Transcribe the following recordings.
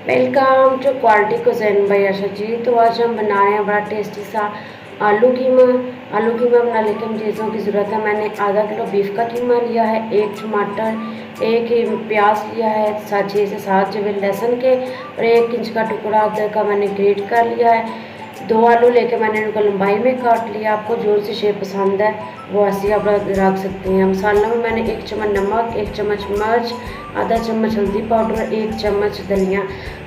Welcome to quality cuisine by Asha ji. तो आज हम बना रहे हैं बड़ा टेस्टी सा आलू कीमा। आलू कीमा बनाने के लिए चीज़ों की ज़रूरत है। मैंने आधा किलो बीफ का कीमा लिया है, एक टमाटर, एक प्याज लिया है, 6 से 7 जवे लहसुन के, और 1 इंच का टुकड़ा अदरक का मैंने ग्रेट कर लिया है। 2 आलू लेके मैंने उनको लंबाई में काट लिया। आपको जो सी शेप पसंद है वो ऐसी आप रख सकते हैं। मसालों में मैंने 1 चम्मच नमक, 1 चम्मच मिर्च, आधा चम्मच हल्दी पाउडर, 1 चम्मच धनिया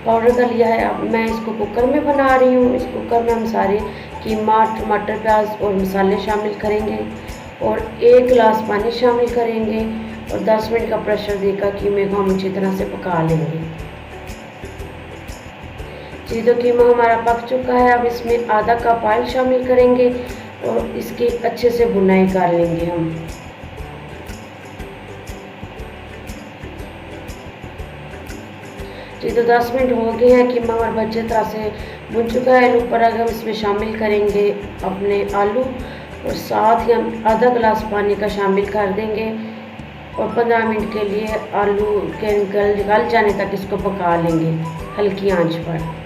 पाउडर का लिया है। अब मैं इसको कुकर में बना रही हूँ। इस कुकर में हम सारे कीमा, टमाटर, प्याज और मसाले शामिल करेंगे और 1 गिलास पानी शामिल करेंगे और 10 मिनट का प्रेशर देकर कीमे को हम अच्छी तरह से पका लेंगे। जी, तो कीमा हमारा पक चुका है। अब इसमें आधा कप ऑयल शामिल करेंगे और इसकी अच्छे से भुनाई कर लेंगे हम। जी, तो 10 मिनट हो गए हैं। कीमा हमारा अच्छी तरह से भुन चुका है। ऊपर अगर हम इसमें शामिल करेंगे अपने आलू और साथ ही हम आधा गिलास पानी का शामिल कर देंगे और 15 मिनट के लिए आलू के गल जाने तक इसको पका लेंगे हल्की आंच पर।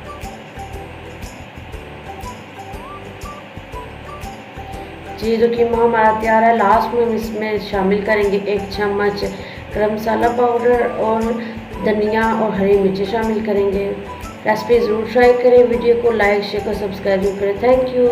जी, जो कीमा हमारा तैयार है। लास्ट में हम इसमें शामिल करेंगे 1 चम्मच गरम मसाला पाउडर और धनिया और हरी मिर्ची शामिल करेंगे। रेसिपी ज़रूर ट्राई करें। वीडियो को लाइक, शेयर और सब्सक्राइब करें। Thank you.